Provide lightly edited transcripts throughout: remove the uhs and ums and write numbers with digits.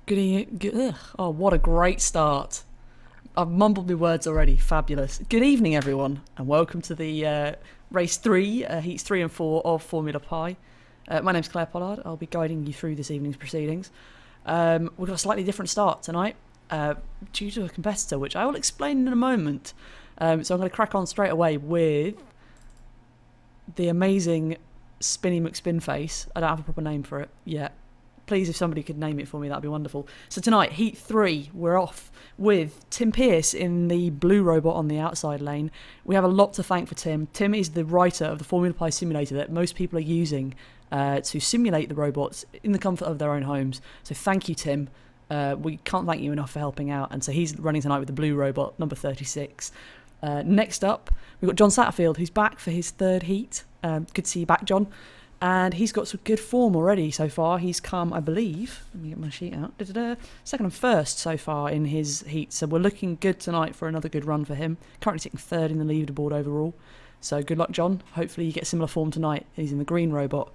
Oh, what a great start. I've mumbled my words already. Fabulous. Good evening, everyone, and welcome to the race three, heats 3 and 4 of Formula Pi. My name's Claire Pollard. I'll be guiding you through this evening's proceedings. We've got a slightly different start tonight due to a competitor, which I will explain in a moment. So I'm going to crack on straight away with the amazing Spinny McSpinface. I don't have a proper name for it yet. Please, if somebody could name it for me, that'd be wonderful. So tonight, Heat 3, we're off with Tim Pearce in the blue robot on the outside lane. We have a lot to thank for Tim. Tim is the writer of the Formula Pi simulator that most people are using to simulate the robots in the comfort of their own homes. So thank you, Tim. We can't thank you enough for helping out. And so he's running tonight with the blue robot, number 36. Next up, we've got John Satterfield, who's back for his third heat. Good to see you back, John. And he's got some good form already so far. He's come, I believe, let me get my sheet out, second and first so far in his heat. So we're looking good tonight for another good run for him. Currently sitting third in the leaderboard overall. So good luck, John. Hopefully you get similar form tonight. He's in the green robot.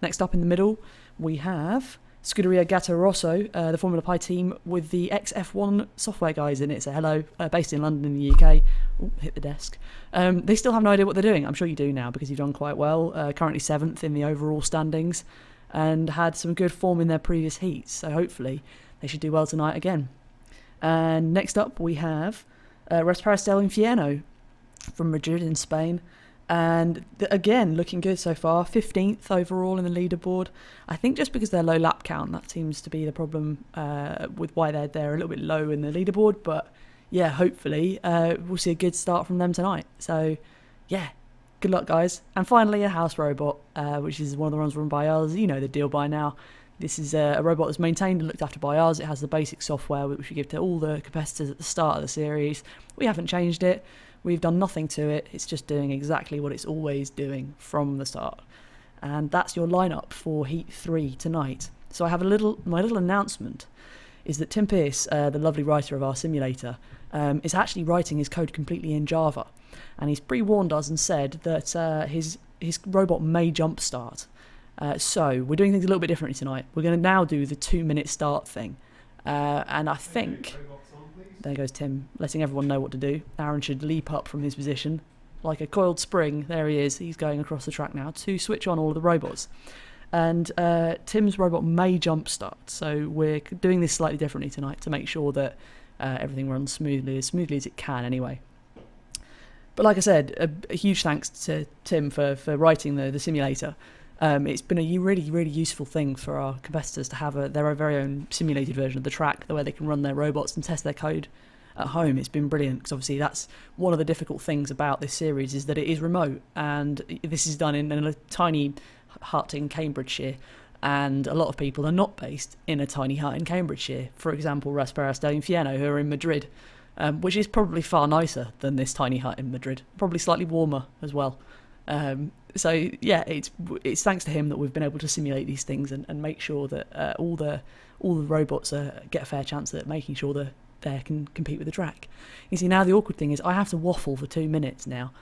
Next up in the middle, we have Scuderia Gatto Rosso, the Formula Pi team with the XF1 software guys in it. So hello, based in London in the UK. Ooh, hit the desk. They still have no idea what they're doing. I'm sure you do now because you've done quite well. Currently 7th in the overall standings and had some good form in their previous heats. So hopefully they should do well tonight again. And next up we have Rasparas del Infierno from Madrid in Spain. And again, looking good so far. 15th overall in the leaderboard. I think just because they're low lap count, that seems to be the problem with why they're a little bit low in the leaderboard. But yeah, hopefully we'll see a good start from them tonight. So yeah, good luck, guys. And finally, a house robot, which is one of the ones run by us. You know the deal by now. This is a robot that's maintained and looked after by us. It has the basic software which we give to all the competitors at the start of the series. We haven't changed it. We've done nothing to it. It's just doing exactly what it's always doing from the start. And that's your lineup for Heat 3 tonight. So I have my little announcement is that Tim Pearce, the lovely writer of our simulator, is actually writing his code completely in Java. And he's pre-warned us and said that his robot may jump start. So we're doing things a little bit differently tonight. We're going to now do the 2-minute start thing. And I think... There goes Tim, letting everyone know what to do. Aaron should leap up from his position. Like a coiled spring, there he is. He's going across the track now to switch on all of the robots. And Tim's robot may jump start. So we're doing this slightly differently tonight to make sure that everything runs smoothly as it can anyway. But like I said, a huge thanks to Tim for writing the simulator. It's been a really, really useful thing for our competitors to have their very own simulated version of the track, the way they can run their robots and test their code at home. It's been brilliant because obviously that's one of the difficult things about this series is that it is remote, and this is done in a tiny hut in Cambridgeshire, and a lot of people are not based in a tiny hut in Cambridgeshire. For example, Rasparas del Infierno, who are in Madrid, which is probably far nicer than this tiny hut in Madrid, probably slightly warmer as well. So yeah, it's thanks to him that we've been able to simulate these things and make sure that all the robots get a fair chance at making sure that they can compete with the track. You see, now the awkward thing is I have to waffle for 2 minutes now,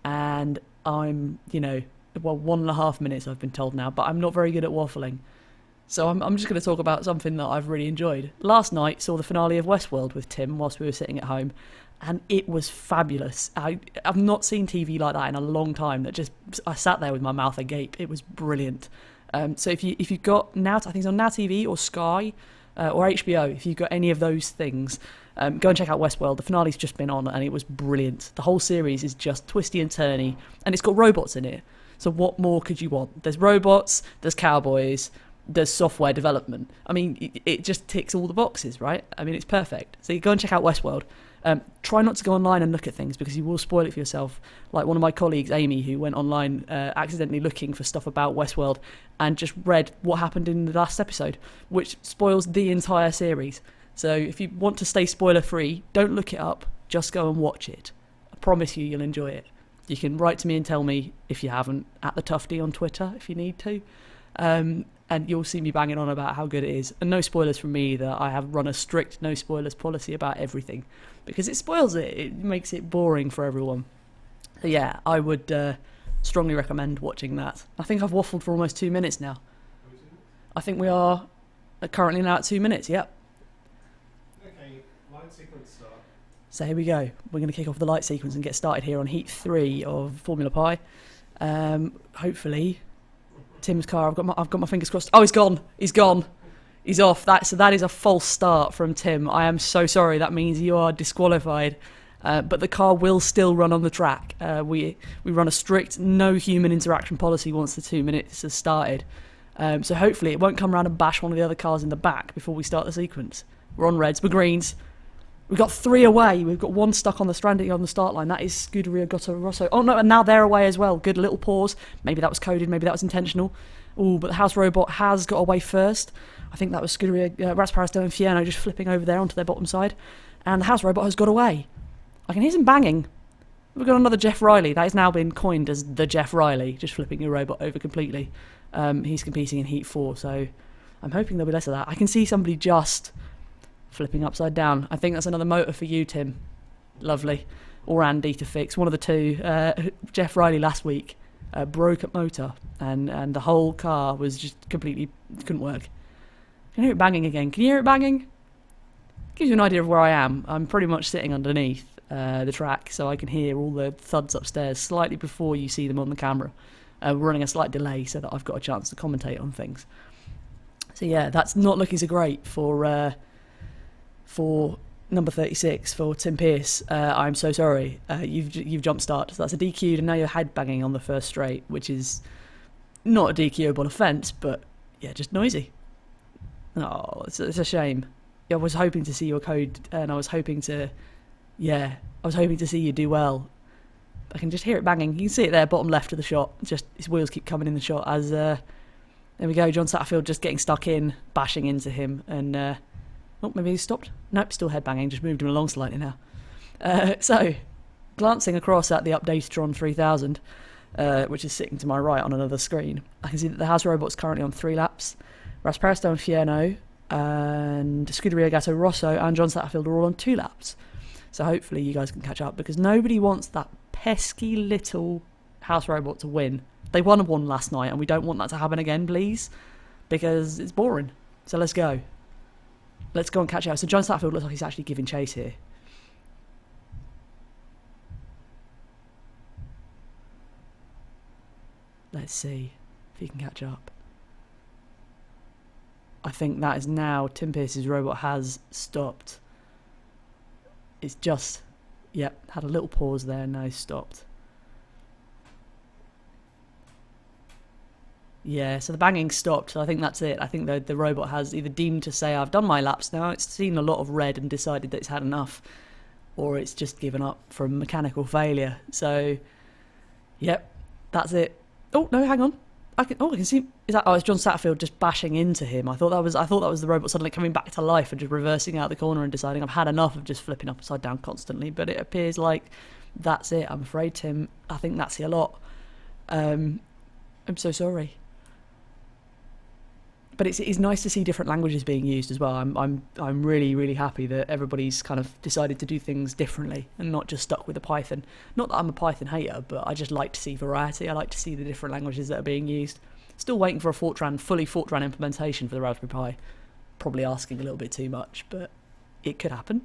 and I'm 1.5 minutes I've been told now, but I'm not very good at waffling. So I'm just going to talk about something that I've really enjoyed. Last night saw the finale of Westworld with Tim whilst we were sitting at home. And it was fabulous. I've not seen TV like that in a long time. I sat there with my mouth agape. It was brilliant. So if you've got Now, I think it's on Now TV or Sky or HBO. If you've got any of those things, go and check out Westworld. The finale's just been on, and it was brilliant. The whole series is just twisty and turny, and it's got robots in it. So what more could you want? There's robots. There's cowboys. There's software development. I mean, it just ticks all the boxes, right? I mean, it's perfect. So you go and check out Westworld. Try not to go online and look at things because you will spoil it for yourself. Like one of my colleagues, Amy, who went online accidentally looking for stuff about Westworld and just read what happened in the last episode, which spoils the entire series. So if you want to stay spoiler free, don't look it up, just go and watch it. I promise you'll enjoy it. You can write to me and tell me if you haven't, at the Tufty on Twitter if you need to. And you'll see me banging on about how good it is. And no spoilers from me either. I have run a strict no spoilers policy about everything because it spoils it. It makes it boring for everyone. So yeah, I would strongly recommend watching that. I think I've waffled for almost 2 minutes now. I think we are Currently now at 2 minutes, yep. Okay, line sequence start. So here we go. We're going to kick off the light sequence and get started here on Heat 3 of Formula Pi. Hopefully, Tim's car. I've got my fingers crossed. Oh, he's gone. He's gone. He's off. So that is a false start from Tim. I am so sorry. That means you are disqualified. But the car will still run on the track. We run a strict no human interaction policy once the 2 minutes has started. So hopefully it won't come around and bash one of the other cars in the back before we start the sequence. We're on reds, we're greens. We've got 3 away. We've got 1 stuck on the stranding on the start line. That is Scuderia Rosso. Oh no, and now they're away as well. Good little pause. Maybe that was coded, maybe that was intentional. Oh, but the House Robot has got away first. I think that was Scuderia Rasparasto and Fierno just flipping over there onto their bottom side. And the House Robot has got away. I can hear some banging. We've got another Jeff Riley. That has now been coined as the Jeff Riley, just flipping your robot over completely. He's competing in Heat 4, so I'm hoping there'll be less of that. I can see somebody just flipping upside down. I think that's another motor for you, Tim. Lovely. Or Andy to fix. One of the two. Jeff Riley last week broke a motor, and the whole car was just completely... couldn't work. Can you hear it banging again? Can you hear it banging? Gives you an idea of where I am. I'm pretty much sitting underneath the track, so I can hear all the thuds upstairs slightly before you see them on the camera. We're running a slight delay so that I've got a chance to commentate on things. So yeah, that's not looking so great for number 36 for Tim Pearce. I'm so sorry. You've jump started. So that's a DQ'd, and now you're headbanging on the first straight, which is not a DQable offence, but yeah, just noisy. Oh, it's a shame. I was hoping to see your code, and I was hoping to see you do well. I can just hear it banging. You can see it there, bottom left of the shot. Just his wheels keep coming in the shot as there we go. John Satterfield just getting stuck in, bashing into him, and oh, maybe he stopped. Nope, still headbanging. Just moved him along slightly now. So, glancing across at the Updatetron 3000, which is sitting to my right on another screen, I can see that the House Robot's currently on 3 laps. Rasparasto and Fierno and Scuderia Gatto Rosso and John Satterfield are all on 2 laps. So hopefully you guys can catch up, because nobody wants that pesky little House Robot to win. They won one last night, and we don't want that to happen again, please, because it's boring. So let's go. Let's go and catch up. So John Satterfield looks like he's actually giving chase here. Let's see if he can catch up. I think that is now Tim Pearce's robot has stopped. It's just, yep, had a little pause there, now he's stopped. Yeah, so the banging stopped, so I think that's it. I think the robot has either deemed to say, I've done my laps now, it's seen a lot of red and decided that it's had enough, or it's just given up from mechanical failure. So, yep, that's it. Oh, no, hang on. I can see. Is that? Oh, it's John Satterfield just bashing into him. I thought that was the robot suddenly coming back to life and just reversing out the corner and deciding I've had enough of just flipping upside down constantly. But it appears like that's it. I'm afraid, Tim. I think that's a lot. I'm so sorry. But it's nice to see different languages being used as well. I'm really, really happy that everybody's kind of decided to do things differently and not just stuck with the Python. Not that I'm a Python hater, but I just like to see variety. I like to see the different languages that are being used. Still waiting for a fully Fortran implementation for the Raspberry Pi. Probably asking a little bit too much, but it could happen.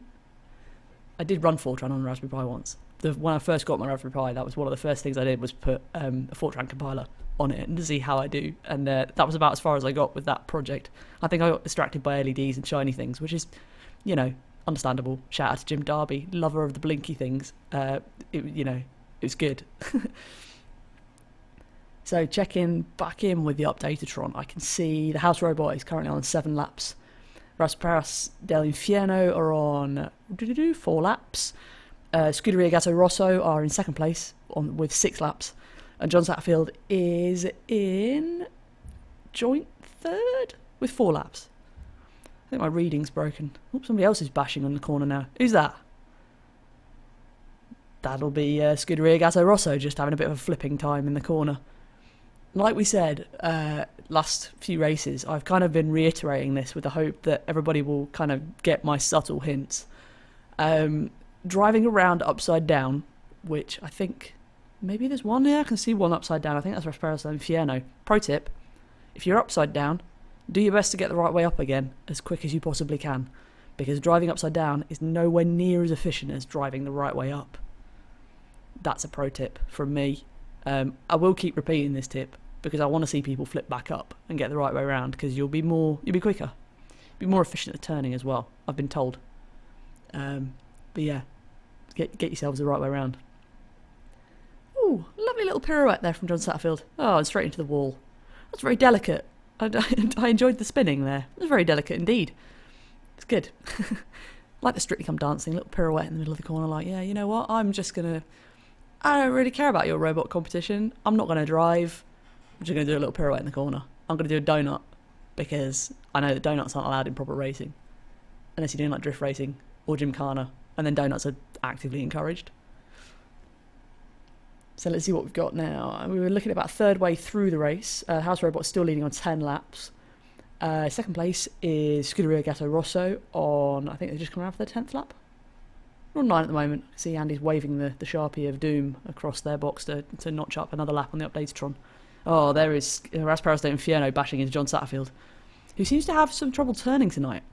I did run Fortran on Raspberry Pi once. When I first got my Raspberry Pi, that was one of the first things I did, was put a Fortran compiler on it and to see how I do, and that was about as far as I got with that project. I think I got distracted by LEDs and shiny things, which is, understandable. Shout out to Jim Darby, lover of the blinky things. It was good. So checking back in with the Updatetron, I can see the House Robot is currently on 7 laps. Rasparas del Infierno are on 4 laps. Scuderia Gatto Rosso are in 2nd place with 6 laps. And John Satterfield is in joint 3rd with 4 laps. I think my reading's broken. Oops, somebody else is bashing on the corner now. Who's that? That'll be Scuderia Gatto Rosso just having a bit of a flipping time in the corner. Like we said, last few races, I've kind of been reiterating this with the hope that everybody will kind of get my subtle hints. Driving around upside down, which I think... Maybe there's one there. I can see one upside down. I think that's Rasparasto and Fierno. Pro tip, if you're upside down, do your best to get the right way up again as quick as you possibly can, because driving upside down is nowhere near as efficient as driving the right way up. That's a pro tip from me. I will keep repeating this tip because I want to see people flip back up and get the right way around, because you'll be quicker, be more efficient at turning as well, I've been told. But yeah, get yourselves the right way around. Ooh, lovely little pirouette there from John Satterfield. Oh, and straight into the wall. That's very delicate. I enjoyed the spinning there. It was very delicate indeed. It's good. Like the Strictly Come Dancing, little pirouette in the middle of the corner, like, yeah, you know what, I don't really care about your robot competition. I'm not going to drive. I'm just going to do a little pirouette in the corner. I'm going to do a donut, because I know that donuts aren't allowed in proper racing, unless you're doing like drift racing or gymkhana, and then donuts are actively encouraged. So let's see what we've got now. We were looking at about third way through the race. House Robot's still leading on 10 laps. Second place is Scuderia Gatto Rosso on, I think they've just come around for their 10th lap. We're on 9 at the moment. I see Andy's waving the Sharpie of Doom across their box to notch up another lap on the Updatetron. Oh, there is Rasparosto Inferno bashing into John Satterfield, who seems to have some trouble turning tonight.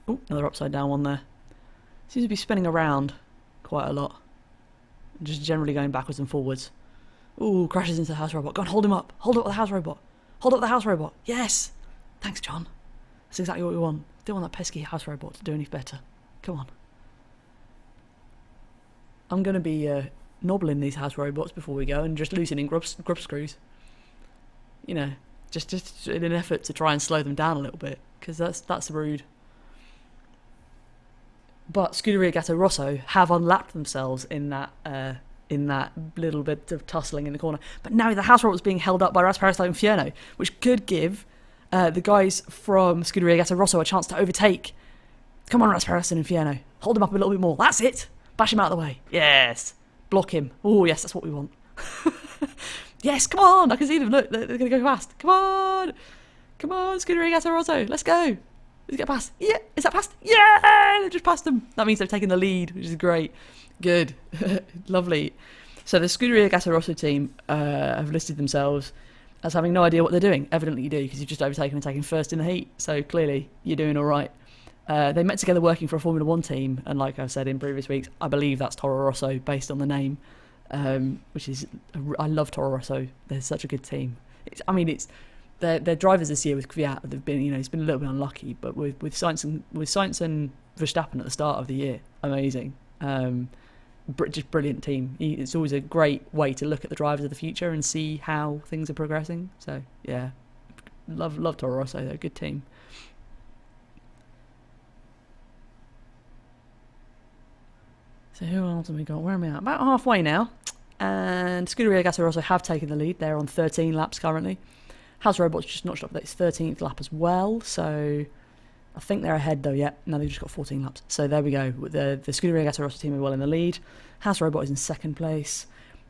Oh, another upside down one there. Seems to be spinning around quite a lot. Just generally going backwards and forwards. Ooh, crashes into the House Robot. Go on, hold him up. Hold up the House Robot. Hold up the House Robot. Yes! Thanks, John. That's exactly what we want. Don't want that pesky House Robot to do any better. Come on. I'm going to be knobbling these House Robots before we go and just loosening grub screws. You know, just in an effort to try and slow them down a little bit, because that's rude. But Scuderia Gatto Rosso have unlapped themselves in that little bit of tussling in the corner. But now the House Robot's being held up by Rasparosto Inferno, which could give the guys from Scuderia Gatto Rosso a chance to overtake. Come on, Rasparosto Inferno. Hold him up a little bit more. That's it. Bash him out of the way. Yes. Block him. Oh, yes, that's what we want. Yes, come on. I can see them. Look, they're going to go fast. Come on. Come on, Scuderia Gatto Rosso. Let's go. Let's get past. Yeah. Is that past? Yeah. They've just passed them. That means they've taken the lead, which is great. Good. Lovely. So the Scuderia Gatto Rosso team have listed themselves as having no idea what they're doing. Evidently you do, because you've just overtaken and taken first in the heat. So clearly you're doing all right. They met together working for a Formula 1 team, and like I've said in previous weeks, I believe that's Toro Rosso based on the name, which is, I love Toro Rosso. They're such a good team. Their drivers this year with Kvyat have been, it's been a little bit unlucky, but with Sainz and Verstappen at the start of the year, amazing. Just brilliant team. It's always a great way to look at the drivers of the future and see how things are progressing. So yeah, love Toro Rosso. They're a good team. So who else have we got? Where am I at? About halfway now. And Scuderia Gatto Rosso have taken the lead. They're on 13 laps currently. House Robot's just notched up its 13th lap as well. So I think they're ahead though yet. No, they've just got 14 laps. So there we go. The Scuderia Gatto Rosso team are well in the lead. House Robot is in second place.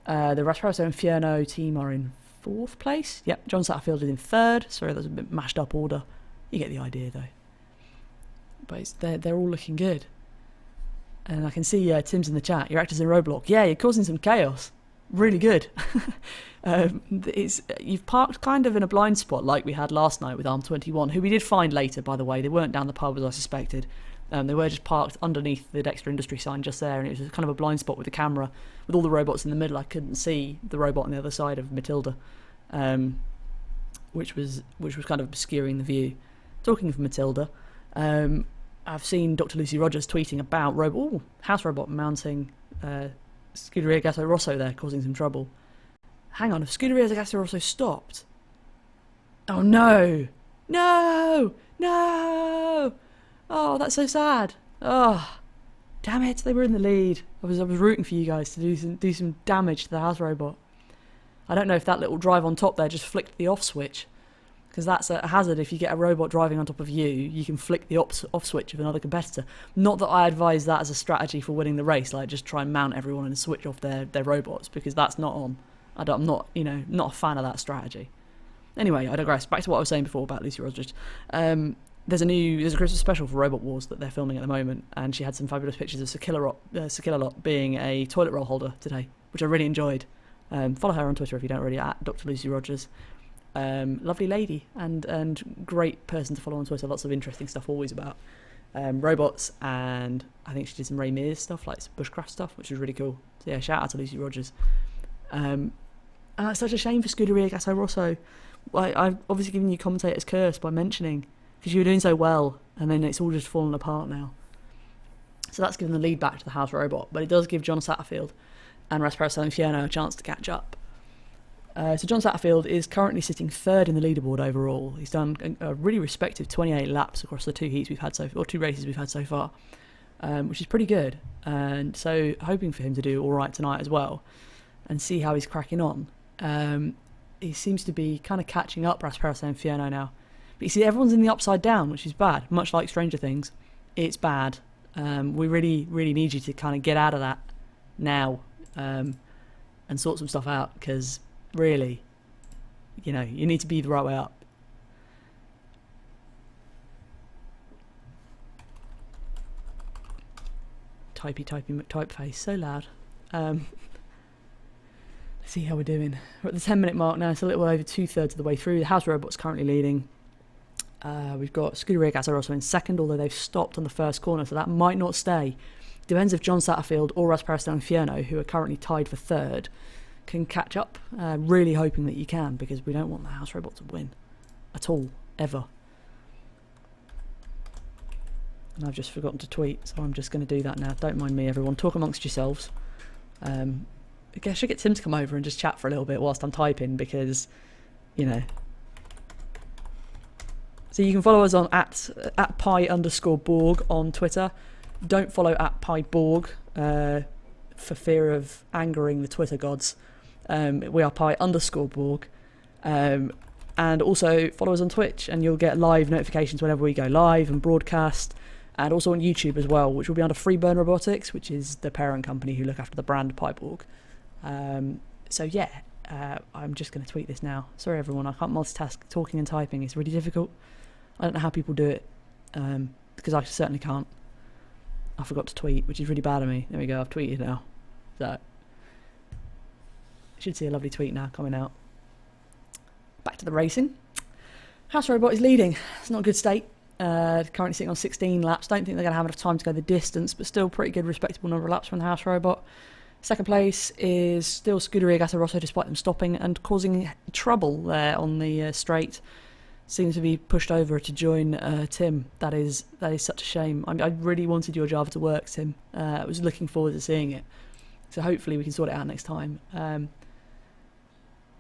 The Rasparosto Inferno team are in fourth place. Yep, John Satterfield is in third. Sorry, that's a bit mashed up order. You get the idea though. But they're all looking good. And I can see Tim's in the chat. Your actor's in Roadblock. Yeah, you're causing some chaos. Really good. You've parked kind of in a blind spot like we had last night with Arm 21, who we did find later, by the way. They weren't down the pub as I suspected. They were just parked underneath the Dexter Industry sign just there, and it was kind of a blind spot with the camera. With all the robots in the middle, I couldn't see the robot on the other side of Matilda, which was kind of obscuring the view. Talking of Matilda, I've seen Dr. Lucy Rogers tweeting about House Robot mounting Scuderia Gatto Rosso there, causing some trouble. Hang on, if Scuderia Gatto Rosso stopped... Oh no! No! No! Oh, that's so sad. Oh, damn it, they were in the lead. I was rooting for you guys to do some damage to the House Robot. I don't know if that little drive on top there just flicked the off switch, because that's a hazard. If you get a robot driving on top of you, you can flick the off switch of another competitor. Not that I advise that as a strategy for winning the race, like just try and mount everyone and switch off their robots, because that's not on. I'm not a fan of that strategy. Anyway, I digress. Back to what I was saying before about Lucy Rogers. There's a Christmas special for Robot Wars that they're filming at the moment, and she had some fabulous pictures of Sakillalot being a toilet roll holder today, which I really enjoyed. Follow her on Twitter if you don't already, at Dr. Lucy Rogers. Lovely lady and great person to follow on Twitter. Lots of interesting stuff always about robots, and I think she did some Ray Mears stuff, like bushcraft stuff, which was really cool. So yeah, shout out to Lucy Rogers. And it's such a shame for Scuderia Gatto Rosso. I've obviously given you commentator's curse by mentioning, because you were doing so well, and then it's all just fallen apart now. So that's given the lead back to the House Robot, but it does give John Satterfield and Rasparito Inferno a chance to catch up. So John Satterfield is currently sitting third in the leaderboard overall. He's done a really respective 28 laps across the two races we've had so far, which is pretty good. And so hoping for him to do all right tonight as well, and see how he's cracking on. He seems to be kind of catching up Rasparito Inferno now. But you see, everyone's in the upside down, which is bad. Much like Stranger Things, it's bad. We really, really need you to kind of get out of that now, and sort some stuff out, because really, you need to be the right way up. Typeface, so loud. Let's see how we're doing. We're at the 10-minute mark now. It's a little over 2/3 of the way through. The House Robot's currently leading. We've got Scuderia Gatto Rosso in second, although they've stopped on the first corner, so that might not stay. Depends if John Satterfield or Rasparito Inferno, who are currently tied for third, can catch up. Really hoping that you can, because we don't want the House Robot to win at all, ever. And I've just forgotten to tweet, so I'm just going to do that now. Don't mind me, everyone. Talk amongst yourselves. I should get Tim to come over and just chat for a little bit whilst I'm typing, because, So you can follow us on at pi_Borg on Twitter. Don't follow at pi_Borg for fear of angering the Twitter gods. We are pi_Borg. And also follow us on Twitch, and you'll get live notifications whenever we go live and broadcast, and also on YouTube as well, which will be under Freeburn Robotics, which is the parent company who look after the brand Pi_Borg. So yeah, I'm just going to tweet this now. Sorry everyone, I can't multitask talking and typing. It's really difficult. I don't know how people do it, because I certainly can't. I forgot to tweet, which is really bad of me. There we go, I've tweeted now. So, you should see a lovely tweet now coming out. Back to the racing. House Robot is leading. It's not a good state. Currently sitting on 16 laps. Don't think they're going to have enough time to go the distance, but still pretty good, respectable number of laps from the House Robot. Second place is still Scuderia Gatto Rosso, despite them stopping and causing trouble there on the straight. Seems to be pushed over to join Tim. That is such a shame. I really wanted your Java to work, Tim. I was looking forward to seeing it. So hopefully we can sort it out next time.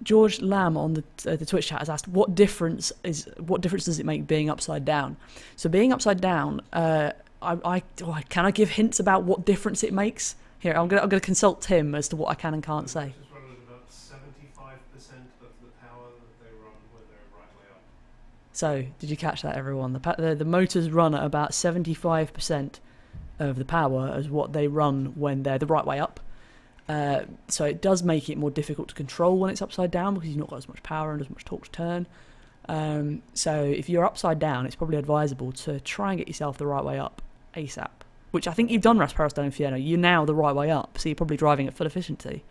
George Lamb on the Twitch chat has asked, what difference does it make being upside down? So being upside down, can I give hints about what difference it makes? Here, I'm gonna consult Tim as to what I can and can't say. Just run at about 75% of the power that they run when they're right way up. So, did you catch that, everyone? The motors run at about 75% of the power as what they run when they're the right way up. So it does make it more difficult to control when it's upside down, because you've not got as much power and as much torque to turn. So if you're upside down, it's probably advisable to try and get yourself the right way up ASAP, which I think you've done, Rasparito Inferno. You're now the right way up, so you're probably driving at full efficiency,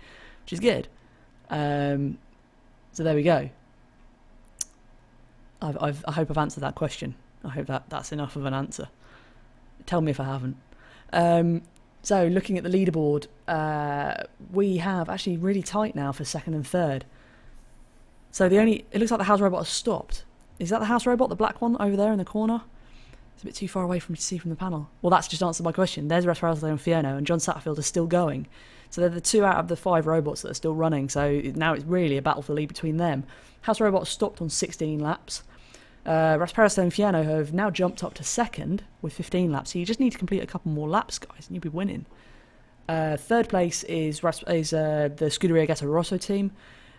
which is good. So there we go. I hope I've answered that question. I hope that's enough of an answer. Tell me if I haven't. So looking at the leaderboard, we have actually really tight now for second and third. So it looks like the House Robot has stopped. Is that the House Robot, the black one over there in the corner? It's a bit too far away for me to see from the panel. Well, that's just answered my question. There's Rasparito Inferno, and John Satterfield is still going. So they're the 2 out of the 5 robots that are still running. So now it's really a battle for the lead between them. House Robot stopped on 16 laps. Rasparito Inferno have now jumped up to second with 15 laps. So you just need to complete a couple more laps, guys, and you'll be winning. Third place is the Scuderia Gatto Rosso team.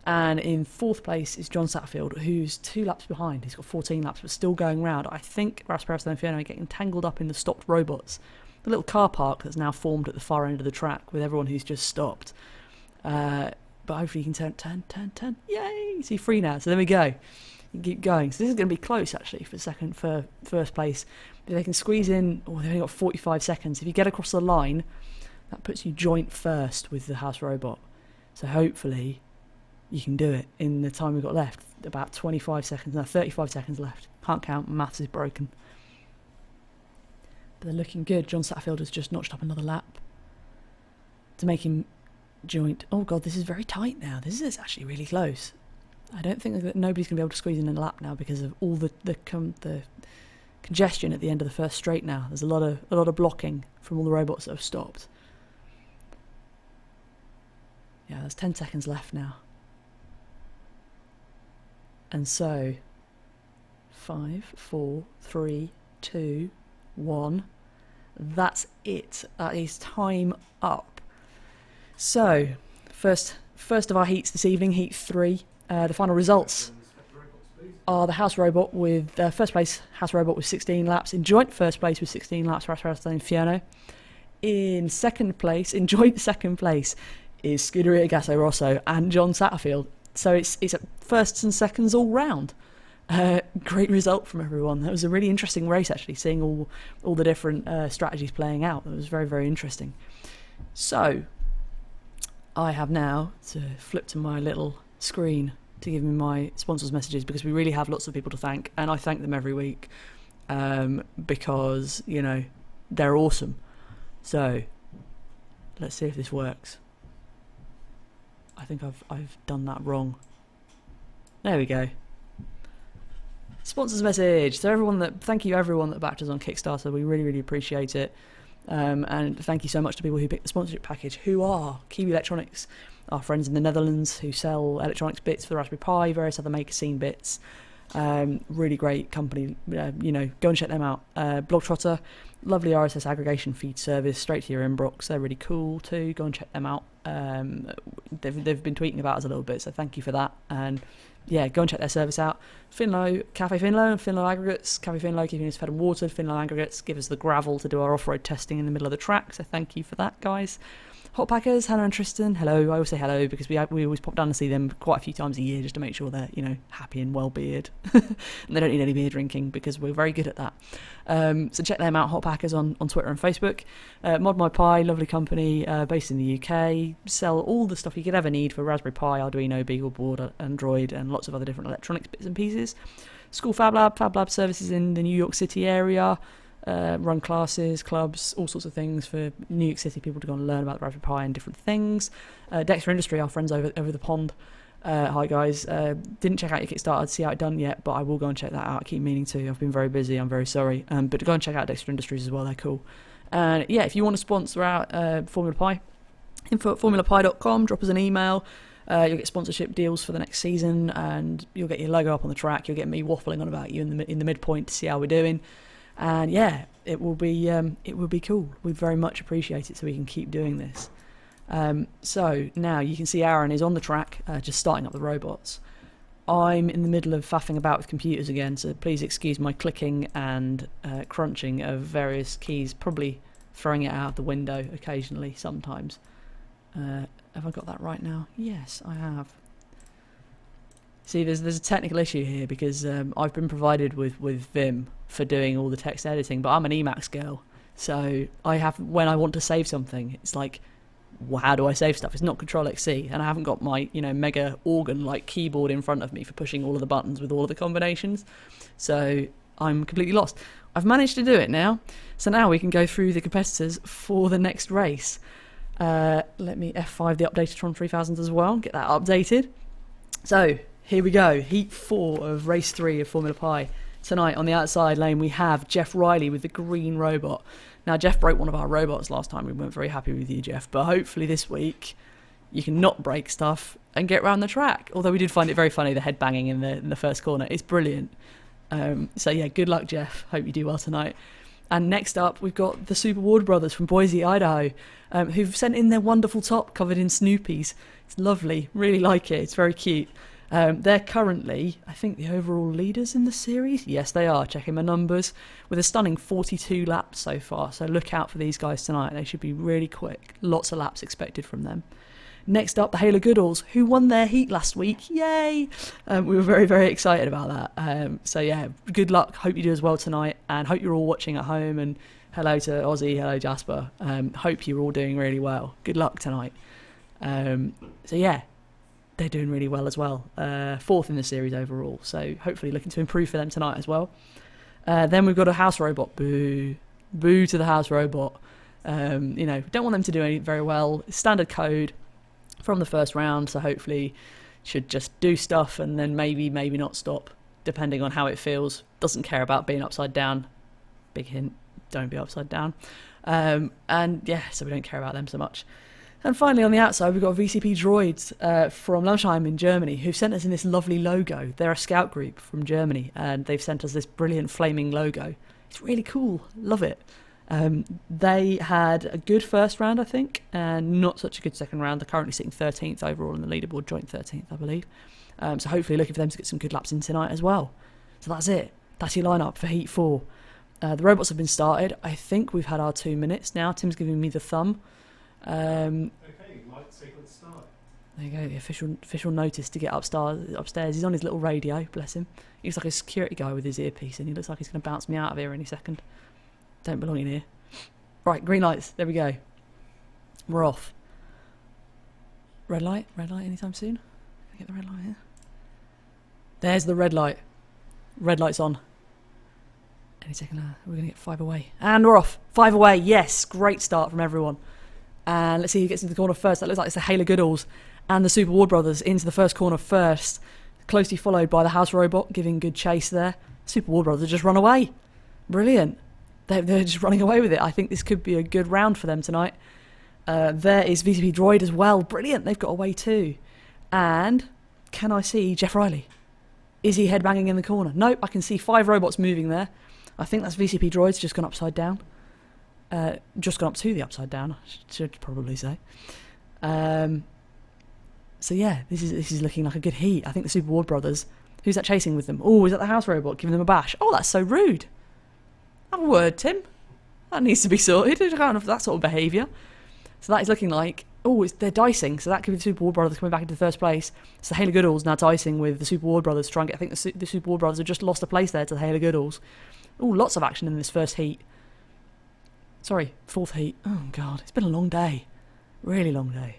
And in fourth place is John Satterfield, who's 2 laps behind. He's got 14 laps, but still going round. I think Rasparito Inferno are getting tangled up in the stopped robots. The little car park that's now formed at the far end of the track with everyone who's just stopped. But hopefully you can turn. Yay! So you're free now. So there we go. You can keep going. So this is going to be close, actually, for first place. If they can squeeze in... Oh, they've only got 45 seconds. If you get across the line, that puts you joint first with the House Robot. So hopefully... you can do it in the time we've got left. about 35 seconds left. Can't count, maths is broken. But they're looking good. John Satterfield has just notched up another lap to make him joint. Oh god, this is very tight now. This is actually really close. I don't think that nobody's going to be able to squeeze in a lap now because of all the congestion at the end of the first straight now. There's a lot of blocking from all the robots that have stopped. Yeah, there's 10 seconds left now. And so 5, 4, 3, 2, 1. That's it. That is time up. So, first of our heats this evening, heat 3. The final results are the House Robot with first place. House Robot with 16 laps. In joint first place with 16 laps, Rasparasta Inferno. In joint second place, is Scuderia Gasso Rosso and John Satterfield. So it's firsts and seconds all round. Great result from everyone. That was a really interesting race, actually, seeing all the different strategies playing out. It was very, very interesting. So I have now to flip to my little screen to give me my sponsors' messages, because we really have lots of people to thank, and I thank them every week because, you know, they're awesome. So let's see if this works. I think I've done that wrong. There we go. Sponsors message. So thank you everyone that backed us on Kickstarter. We really, really appreciate it. And thank you so much to people who picked the sponsorship package, who are Kiwi Electronics, our friends in the Netherlands who sell electronics bits for the Raspberry Pi, various other maker scene bits. Really great company. Go and check them out. Blogtrotter, lovely RSS aggregation feed service straight to your inbox. They're really cool too. Go and check them out. They've been tweeting about us a little bit, so thank you for that. And yeah, go and check their service out. Finlow, Cafe Finlow and Finlow Aggregates. Cafe Finlow keeping us fed and watered. Finlow Aggregates give us the gravel to do our off-road testing in the middle of the track, so thank you for that, guys. Hot Packers, Hannah and Tristan, hello. I always say hello because we always pop down to see them quite a few times a year just to make sure they're, happy and well-bearded. And they don't need any beer drinking because we're very good at that. So check them out, Hot Packers, on Twitter and Facebook. Mod My Pi, lovely company based in the UK. Sell all the stuff you could ever need for Raspberry Pi, Arduino, BeagleBoard, Android, and lots of other different electronics bits and pieces. School Fab Lab services in the New York City area. Run classes, clubs, all sorts of things for New York City people to go and learn about the Raspberry Pi and different things. Dexter Industry, our friends over the pond. Hi guys, didn't check out your Kickstarter to see how it done yet, but I will go and check that out. I keep meaning to. I've been very busy. I'm very sorry. But go and check out Dexter Industries as well. They're cool. And yeah, if you want to sponsor out Formula Pi, info at formulapi.com. Drop us an email. You'll get sponsorship deals for the next season, and you'll get your logo up on the track. You'll get me waffling on about you in the midpoint to see how we're doing. And yeah, it will be cool. We very much appreciate it, so we can keep doing this. So now you can see Aaron is on the track, just starting up the robots. I'm in the middle of faffing about with computers again, so please excuse my clicking and crunching of various keys, probably throwing it out the window occasionally sometimes. Have I got that right now? Yes, I have. See, there's a technical issue here because I've been provided with Vim for doing all the text editing, but I'm an Emacs girl, so when I want to save something, it's like, well, how do I save stuff? It's not Control-X-C, and I haven't got my mega organ-like keyboard in front of me for pushing all of the buttons with all of the combinations, so I'm completely lost. I've managed to do it now, so now we can go through the competitors for the next race. Let me F5 the Updatatron 3000 as well, get that updated. So here we go, Heat 4 of Race 3 of Formula Pi. Tonight on the outside lane we have Jeff Riley with the green robot. Now Jeff broke one of our robots last time. We weren't very happy with you, Jeff, but hopefully this week you can not break stuff and get around the track. Although we did find it very funny, the head banging in the first corner. It's brilliant. So yeah, good luck, Jeff. Hope you do well tonight. And next up we've got the Super Ward Brothers from Boise, Idaho, who've sent in their wonderful top covered in Snoopies. It's lovely, really like it. It's very cute. They're currently, I think, the overall leaders in the series. Yes, they are. Checking my numbers. With a stunning 42 laps so far. So look out for these guys tonight. They should be really quick. Lots of laps expected from them. Next up, the Halo Goodalls, who won their heat last week. Yay! We were very, very excited about that. So yeah, good luck. Hope you do as well tonight. And hope you're all watching at home. And hello to Ozzy. Hello, Jasper. Hope you're all doing really well. Good luck tonight. So yeah. they're doing really well as well. Fourth in the series overall, so hopefully looking to improve for them tonight as well. Then we've got a house robot. Boo. Boo to the house robot. Don't want them to do very well. Standard code from the first round, so hopefully should just do stuff and then maybe not stop, depending on how it feels. Doesn't care about being upside down. Big hint, don't be upside down. So we don't care about them so much. And finally, on the outside, we've got VCP Droids from Lamsheim in Germany, who've sent us in this lovely logo. They're a scout group from Germany, and they've sent us this brilliant flaming logo. It's really cool. Love it. They had a good first round, I think, and not such a good second round. They're currently sitting 13th overall in the leaderboard, joint 13th, I believe. So hopefully looking for them to get some good laps in tonight as well. So that's it. That's your lineup for Heat 4. The robots have been started. I think we've had our 2 minutes now. Tim's giving me the thumb. Okay, light sequence start. There you go, the official notice to get upstairs. He's on his little radio, bless him. He looks like a security guy with his earpiece, and he looks like he's going to bounce me out of here any second. Don't belong in here. Right, green lights. There we go. We're off. Red light anytime soon? Can I get the red light here? There's the red light. Red light's on. Any second now. We're going to get 5 away. And we're off. 5 away. Yes. Great start from everyone. And let's see who gets into the corner first. That looks like it's the Hayler Goodalls and the Super Ward Brothers into the first corner first. Closely followed by the House Robot, giving good chase there. Super Ward Brothers just run away. Brilliant. They're just running away with it. I think this could be a good round for them tonight. There is VCP Droid as well. Brilliant. They've got away too. And can I see Jeff Riley? Is he headbanging in the corner? Nope. I can see 5 robots moving there. I think that's VCP Droid's just gone upside down. Just gone up to the upside down, I should probably say. So yeah, this is looking like a good heat. I think the Super Ward Brothers. Who's that chasing with them? Oh, is that the House Robot giving them a bash? Oh, that's so rude. Have a word, Tim. That needs to be sorted. I can't have that sort of behaviour. So that is looking like... Oh, they're dicing. So that could be the Super Ward Brothers coming back into first place. So the Hayler Goodalls now dicing with the Super Ward Brothers to try and get... I think the Super Ward Brothers have just lost a place there to the Hayler Goodalls. Oh, lots of action in this first heat. Sorry, fourth heat. Oh, God. It's been a long day. Really long day.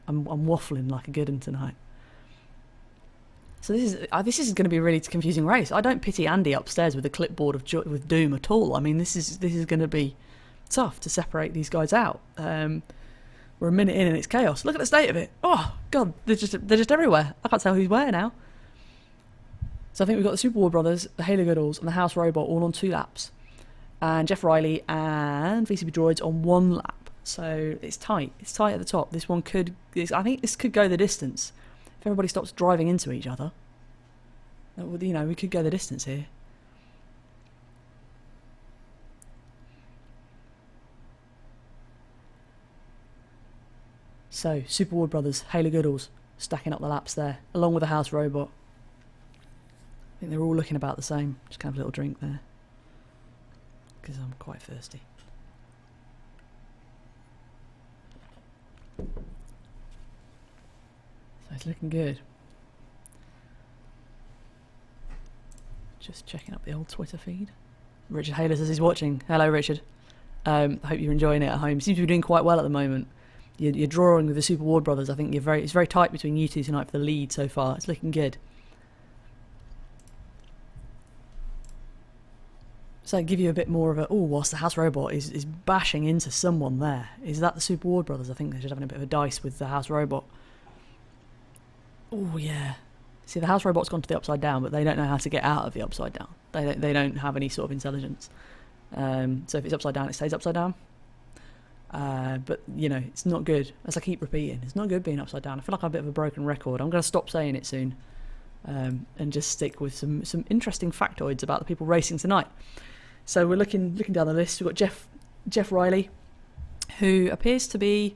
I'm waffling like a good one tonight. So this is going to be a really confusing race. I don't pity Andy upstairs with a clipboard with Doom at all. I mean, this is going to be tough to separate these guys out. We're a minute in and it's chaos. Look at the state of it. Oh God, they're just everywhere. I can't tell who's where now. So I think we've got the Super War Brothers, the Hayler Goodalls, and the House Robot all on 2 laps, and Jeff Riley and VCP Droids on 1 lap. So it's tight. It's tight at the top. This one could. I think this could go the distance. If everybody stops driving into each other, that would, we could go the distance here. So, Super Ward Brothers, Hayler Goodalls, stacking up the laps there, along with the House Robot. I think they're all looking about the same. Just gonna have a little drink there, because I'm quite thirsty. So it's looking good. Just checking up the old Twitter feed. Richard Hayler says he's watching. Hello, Richard. I hope you're enjoying it at home. Seems to be doing quite well at the moment. You're drawing with the Super Ward Brothers. I think it's very tight between you two tonight for the lead so far. It's looking good. So give you a bit more of a... Oh, whilst the House Robot is bashing into someone there. Is that the Super Ward Brothers? I think they're just having a bit of a dice with the House Robot. Oh, yeah. See, the House Robot's gone to the upside down, but they don't know how to get out of the upside down. They don't have any sort of intelligence. So if it's upside down, it stays upside down. But, it's not good. As I keep repeating, it's not good being upside down. I feel like I'm a bit of a broken record. I'm going to stop saying it soon. And just stick with some interesting factoids about the people racing tonight. So we're looking down the list. We've got Jeff Riley, who appears to be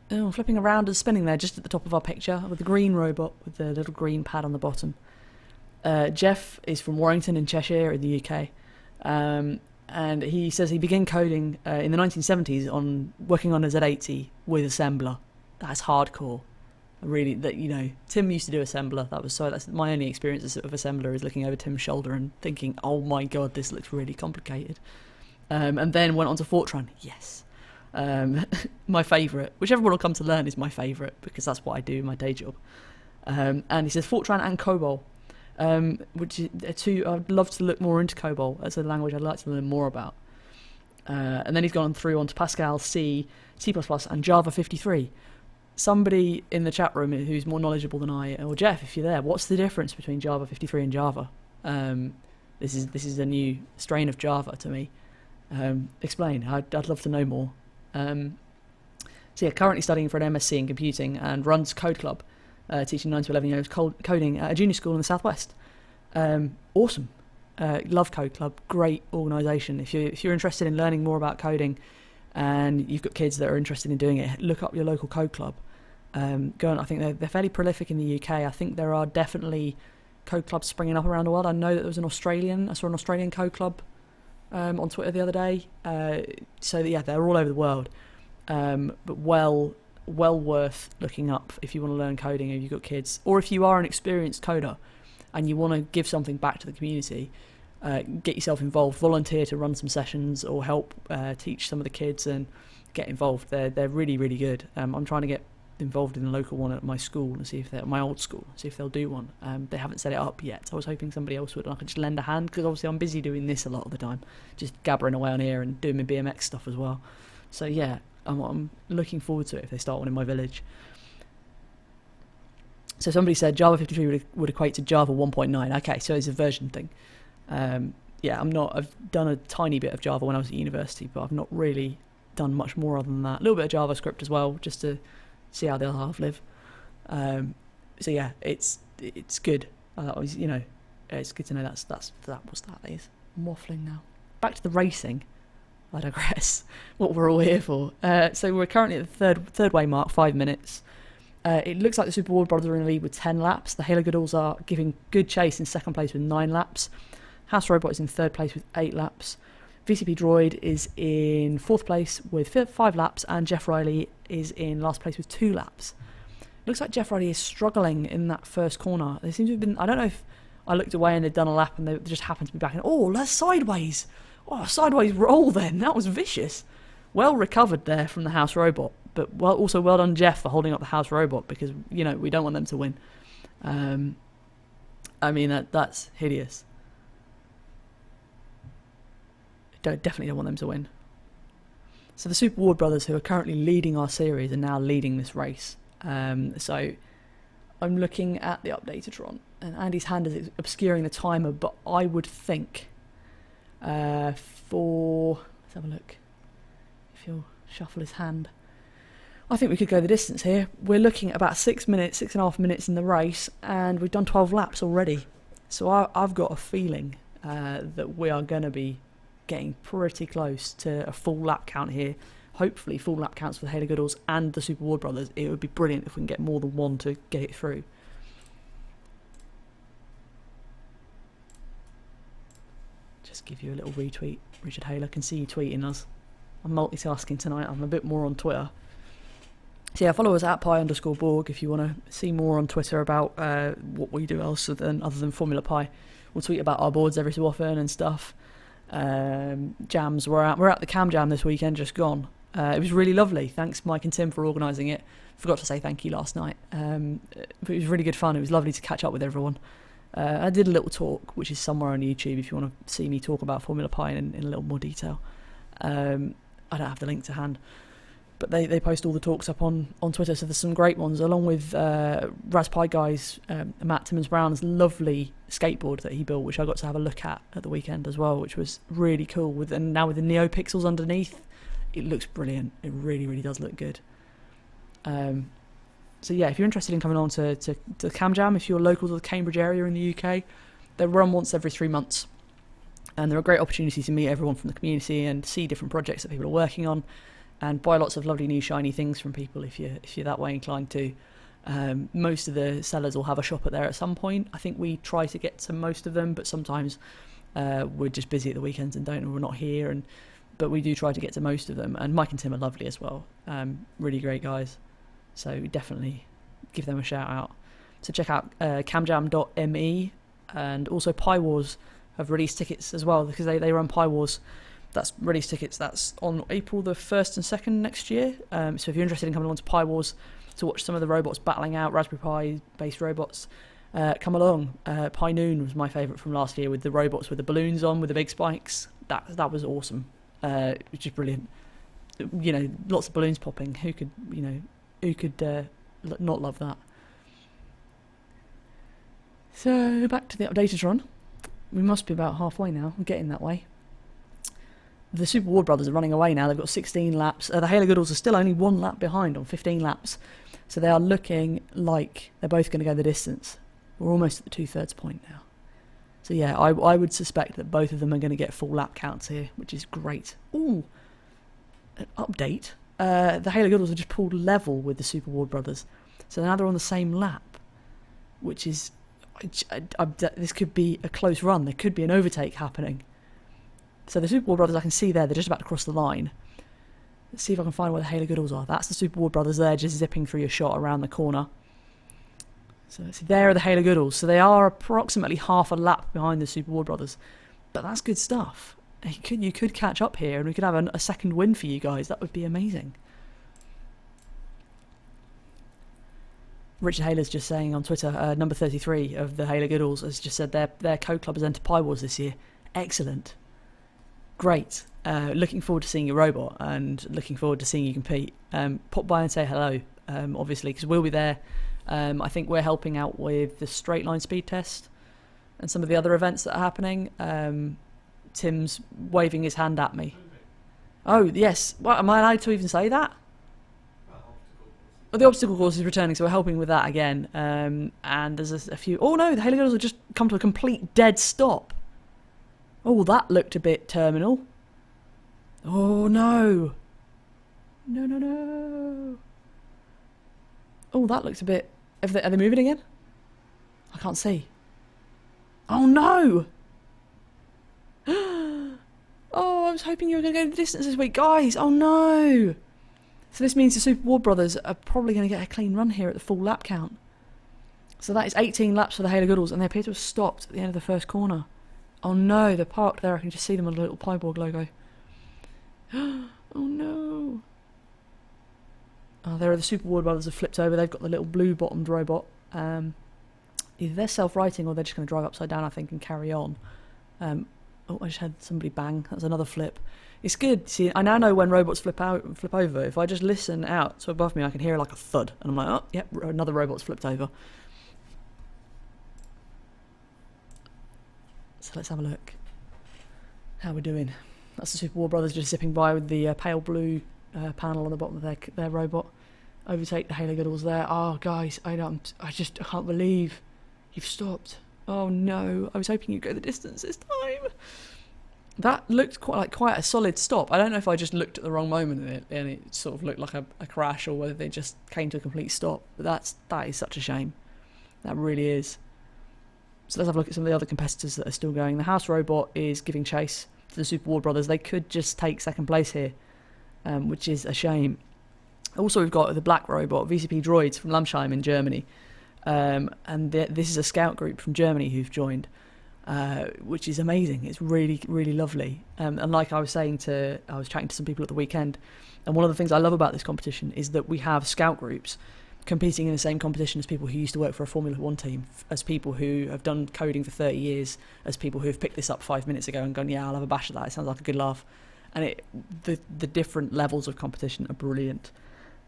flipping around and spinning there just at the top of our picture with the green robot with the little green pad on the bottom. Jeff is from Warrington in Cheshire in the UK. And he says he began coding in the 1970s on working on a Z80 with assembler. That's hardcore. Really, Tim used to do assembler. That's my only experience of assembler, is looking over Tim's shoulder and thinking, oh my God, this looks really complicated. And then went on to Fortran. Yes. My favourite, which everyone will come to learn is my favourite because that's what I do in my day job. And he says Fortran and COBOL, which are two. I'd love to look more into COBOL as a language I'd like to learn more about. And then he's gone through onto Pascal, C, C++, and Java 53. Somebody in the chat room who's more knowledgeable than I, or Jeff, if you're there, what's the difference between Java 53 and Java? This is a new strain of Java to me. Explain. I'd love to know more. So yeah, currently studying for an MSc in computing and runs Code Club, teaching 9 to 11 year olds coding at a junior school in the southwest. Awesome. Love Code Club. Great organisation. If you're interested in learning more about coding, and you've got kids that are interested in doing it, look up your local Code Club. Go on. I think they're fairly prolific in the UK. I think there are definitely Code Clubs springing up around the world. I know that there was I saw an Australian Code Club on Twitter the other day. So yeah, they're all over the world. But well worth looking up if you want to learn coding, if you've got kids, or if you are an experienced coder and you want to give something back to the community. Get yourself involved, volunteer to run some sessions or help teach some of the kids and get involved. They're really, really good. I'm trying to get involved in the local one at my school and see if my old school, see if they'll do one. They haven't set it up yet. I was hoping somebody else would and I could just lend a hand because obviously I'm busy doing this a lot of the time, just gabbering away on here and doing my BMX stuff as well. So yeah, I'm looking forward to it if they start one in my village. So somebody said Java 53 would equate to Java 1.9. Okay, so it's a version thing. Yeah, I've done a tiny bit of Java when I was at university, but I've not really done much more other than that. A little bit of JavaScript as well, just to see how the other half live. So yeah, it's good. It's good to know that was that is. I'm waffling now. Back to the racing. I digress. What we're all here for. So we're currently at the third way mark, 5 minutes. It looks like the Super Ward Brothers are in the lead with 10 laps. The Halo Goodalls are giving good chase in second place with 9 laps. House Robot is in third place with 8 laps. VCP Droid is in fourth place with 5 laps, and Jeff Riley is in last place with 2 laps. Looks like Jeff Riley is struggling in that first corner. They seem to have been, I don't know if I looked away and they'd done a lap and they just happened to be back in. Oh, that's sideways. Oh, sideways roll then. That was vicious. Well recovered there from the House Robot, but also well done Jeff for holding up the House Robot because, we don't want them to win. That's hideous. Definitely don't want them to win. So the Super Ward Brothers, who are currently leading our series, are now leading this race. So I'm looking at the updatatron, and Andy's hand is obscuring the timer, but I would think let's have a look. If you'll shuffle his hand, I think we could go the distance here. We're looking at about 6.5 minutes in the race, and we've done 12 laps already. So I've got a feeling that we are going to be getting pretty close to a full lap count here. Hopefully full lap counts for the Halo Goodalls and the Super Ward Brothers. It would be brilliant if we can get more than one to get it through. Just give you a little retweet. Richard Haler, can see you tweeting us. I'm multitasking tonight. I'm a bit more on Twitter. So yeah, follow us at pi_Borg if you want to see more on Twitter about what we do other than Formula Pi. We'll tweet about our boards every so often and stuff. Jams, we're at the Cam Jam this weekend, just gone. It was really lovely. Thanks Mike and Tim for organising it. Forgot to say thank you last night. But it was really good fun. It was lovely to catch up with everyone. I did a little talk, which is somewhere on YouTube if you want to see me talk about Formula Pi in a little more detail. I don't have the link to hand, but they post all the talks up on Twitter, so there's some great ones, along with Raspberry Guy's, Matt Timmons Brown's lovely skateboard that he built, which I got to have a look at the weekend as well, which was really cool. And now with the NeoPixels underneath, it looks brilliant. It really, really does look good. So yeah, if you're interested in coming on to Cam Jam, if you're local to the Cambridge area in the UK, they run once every 3 months. And they're a great opportunity to meet everyone from the community and see different projects that people are working on, and buy lots of lovely new shiny things from people if you're that way inclined to. Most of the sellers will have a shop at there at some point. I think we try to get to most of them, but sometimes we're just busy at the weekends and we're not here. But we do try to get to most of them. And Mike and Tim are lovely as well. Really great guys. So definitely give them a shout out. So check out camjam.me, and also Pi Wars have released tickets as well because they run Pi Wars That's release tickets. That's on April the 1st and 2nd next year. So if you're interested in coming along to Pi Wars to watch some of the robots battling out, Raspberry Pi based robots, come along. Pi Noon was my favourite from last year, with the robots with the balloons on with the big spikes. That was awesome. It was just brilliant. Lots of balloons popping. Who could not love that? So back to the Updatatron. We must be about halfway now. We're getting that way. The Super Ward Brothers are running away now. They've got 16 laps. The Halo Goodles are still only 1 lap behind on 15 laps. So they are looking like they're both going to go the distance. We're almost at the 2/3 point now. So yeah, I would suspect that both of them are going to get full lap counts here, which is great. Ooh, an update. The Halo Goodles have just pulled level with the Super Ward Brothers. So now they're on the same lap, which is... this could be a close run. There could be an overtake happening. So the Super Ward Brothers, I can see there, they're just about to cross the line. Let's see if I can find where the Halo Goodles are. That's the Super Ward Brothers there, just zipping through your shot around the corner. So let's see, there are the Halo Goodles. So they are approximately half a lap behind the Super Ward Brothers. But that's good stuff. You could catch up here, and we could have a second win for you guys. That would be amazing. Richard Haler's just saying on Twitter, number 33 of the Halo Goodles has just said their code club has entered Pi Wars this year. Excellent. Great. Looking forward to seeing your robot and looking forward to seeing you compete. Pop by and say hello, obviously, because we'll be there. I think we're helping out with the straight line speed test and some of the other events that are happening. Tim's waving his hand at me. Oh, yes. What, am I allowed to even say that? Well, the obstacle course is returning, so we're helping with that again. And there's a few... Oh, no, the Halo Goodles have just come to a complete dead stop. Oh, that looked a bit terminal. Oh, no. No. Oh, that looks a bit... Are they moving again? I can't see. Oh, no. Oh, I was hoping you were going to go the distance this week. Guys, oh, no. So this means the Super Ward Brothers are probably going to get a clean run here at the full lap count. So that is 18 laps for the Halo Goodles, and they appear to have stopped at the end of the first corner. Oh no, they're parked there. I can just see them on the little Pyborg logo. Oh no. Oh, there are the Super Ward Brothers have flipped over. They've got the little blue-bottomed robot. Either they're self-righting or they're just going to drive upside down, I think, and carry on. Oh, I just had somebody bang. That's another flip. It's good. See, I now know when robots flip over. If I just listen out so above me, I can hear like a thud. And I'm like, oh, yep, another robot's flipped over. So let's have a look. How we're doing. That's the Super War Brothers just zipping by with the pale blue panel on the bottom of their robot. Overtake the Halo Goodles there. Oh, guys, I can't believe you've stopped. Oh no, I was hoping you'd go the distance this time. That looked quite a solid stop. I don't know if I just looked at the wrong moment and it sort of looked like a crash, or whether they just came to a complete stop. But that is such a shame. That really is. So let's have a look at some of the other competitors that are still going. The House Robot is giving chase to the Super Ward Brothers. They could just take second place here, which is a shame. Also, we've got the Black Robot, VCP Droids from Lamsheim in Germany. And this is a scout group from Germany who've joined, which is amazing. It's really, really lovely. And like I was chatting to some people at the weekend, and one of the things I love about this competition is that we have scout groups competing in the same competition as people who used to work for a Formula One team, as people who have done coding for 30 years, as people who have picked this up 5 minutes ago and gone, yeah, I'll have a bash at that. It sounds like a good laugh. And the different levels of competition are brilliant.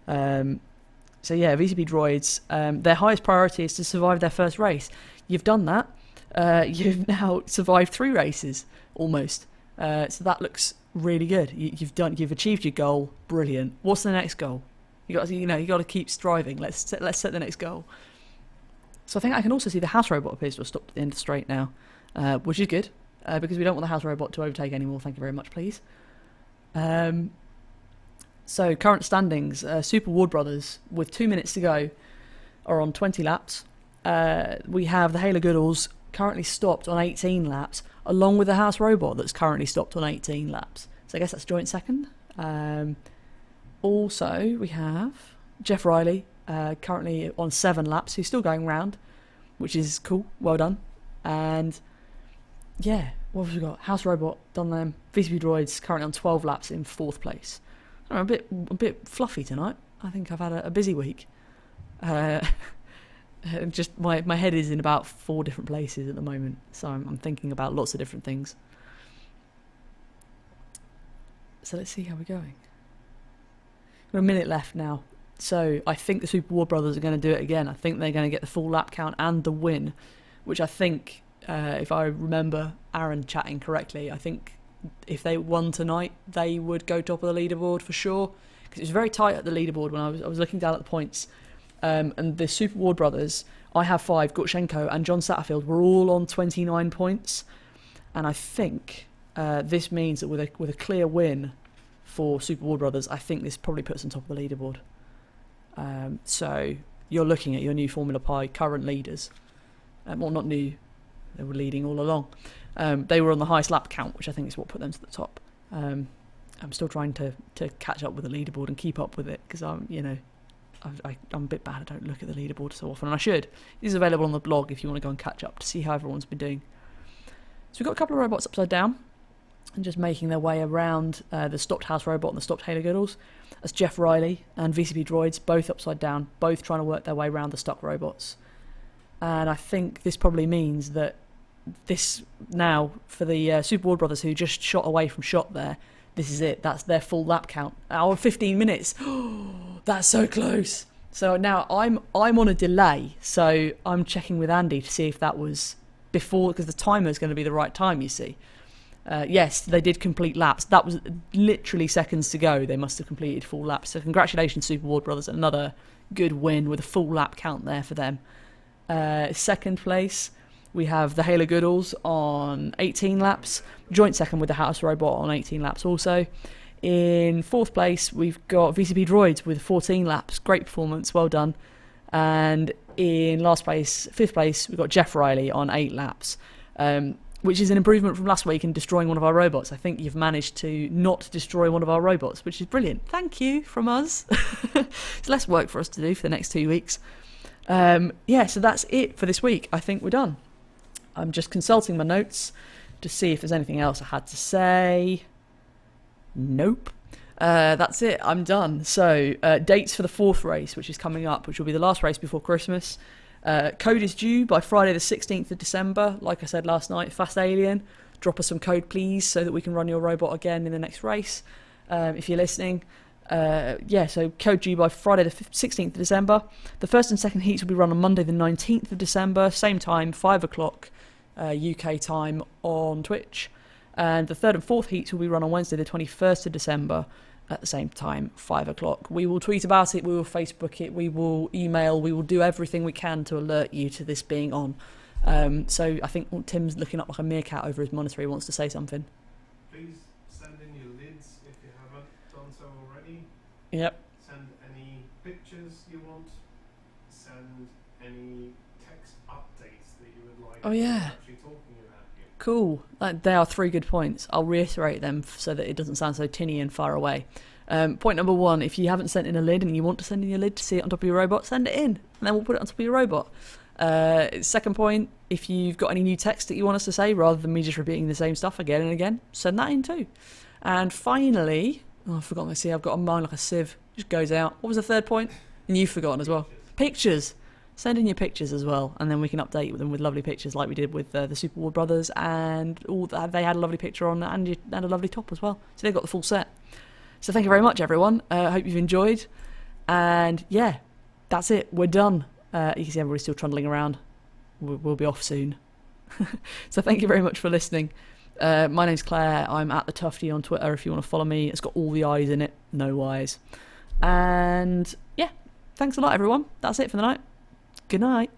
So yeah, VCP Droids, their highest priority is to survive their first race. You've done that. You've now survived 3 races, almost. So that looks really good. You've achieved your goal. Brilliant. What's the next goal? You got to keep striving. Let's set the next goal. So I think I can also see the House Robot appears to have stopped at the end of the straight now, which is good, because we don't want the House Robot to overtake anymore. Thank you very much, please. So current standings, Super Ward Brothers, with 2 minutes to go, are on 20 laps. We have the Halo Goodles currently stopped on 18 laps, along with the House Robot that's currently stopped on 18 laps. So I guess that's joint second. Also, we have Jeff Riley, currently on 7 laps, who's still going round, which is cool. Well done. And yeah, What have we got? House Robot, done them. VCP Droids currently on 12 laps in 4th place. I'm a bit fluffy tonight. I think I've had a busy week. Just my head is in about 4 different places at the moment, so I'm thinking about lots of different things. So let's see how we're going. We've got a minute left now. So I think the Super Ward Brothers are going to do it again. I think they're going to get the full lap count and the win, which I think, if I remember Aaron chatting correctly, I think if they won tonight, they would go top of the leaderboard for sure. Because it was very tight at the leaderboard when I was looking down at the points. And the Super Ward Brothers, I have 5, Gutschenko and John Satterfield were all on 29 points. And I think this means that with a clear win for Super Ward Brothers, I think this probably puts them top of the leaderboard. So you're looking at your new Formula Pi current leaders. Well, not new, they were leading all along. They were on the highest lap count, which I think is what put them to the top. I'm still trying to catch up with the leaderboard and keep up with it because I'm a bit bad. I don't look at the leaderboard so often, and I should. This is available on the blog if you want to go and catch up to see how everyone's been doing. So we've got a couple of robots upside down and just making their way around the stopped House Robot and the stopped Halo Goodles. That's Jeff Riley and VCP Droids, both upside down, both trying to work their way around the stuck robots. And I think this probably means that this now, for the Super Ward Brothers who just shot away from shot there, this is it. That's their full lap count. Hour and 15 minutes. That's so close. So now I'm on a delay, so I'm checking with Andy to see if that was before, because the timer is going to be the right time, you see. Yes, they did complete laps. That was literally seconds to go. They must have completed full laps. So congratulations, Super Ward Brothers. Another good win with a full lap count there for them. Second place, we have the Halo Goodles on 18 laps. Joint second with the House Robot on 18 laps also. In 4th place, we've got VCP Droids with 14 laps. Great performance, well done. And in last place, 5th place, we've got Jeff Riley on 8 laps. Which is an improvement from last week in destroying one of our robots. I think you've managed to not destroy one of our robots, which is brilliant. Thank you from us. It's less work for us to do for the next 2 weeks. So that's it for this week. I think we're done. I'm just consulting my notes to see if there's anything else I had to say. Nope. That's it. I'm done. So dates for the 4th race, which is coming up, which will be the last race before Christmas. Code is due by Friday the 16th of December. Like I said last night, Fast Alien, drop us some code please so that we can run your robot again in the next race, if you're listening. So code due by Friday the 16th of December. The first and second heats will be run on Monday the 19th of December, same time, 5 o'clock UK time on Twitch. And the third and fourth heats will be run on Wednesday the 21st of December at the same time, 5 o'clock. We will tweet about it, we will Facebook it, we will email, we will do everything we can to alert you to this being on. So I think Tim's looking up like a meerkat over his monitor. He wants to say something. Please send in your lids if you haven't done so already. Yep. Send any pictures you want. Send any text updates that you would like. Oh, yeah. Actually talking about you. Cool. They are 3 good points. I'll reiterate them so that it doesn't sound so tinny and far away. Point number 1, if you haven't sent in a lid and you want to send in your lid to see it on top of your robot, send it in, and then we'll put it on top of your robot. Second point, if you've got any new text that you want us to say, rather than me just repeating the same stuff again and again, send that in too. And finally, I've forgotten to see, I've got mine like a sieve, just goes out. What was the third point? And you've forgotten as well. Pictures. Send in your pictures as well, and then we can update them with lovely pictures like we did with the Super Ward Brothers, and all that. They had a lovely picture on and a lovely top as well. So they've got the full set. So thank you very much, everyone. I hope you've enjoyed. And yeah, that's it. We're done. You can see everybody's still trundling around. We'll be off soon. So thank you very much for listening. My name's Claire. I'm at the Tufty on Twitter if you want to follow me. It's got all the I's in it, no Y's. And yeah, thanks a lot, everyone. That's it for the night. Good night.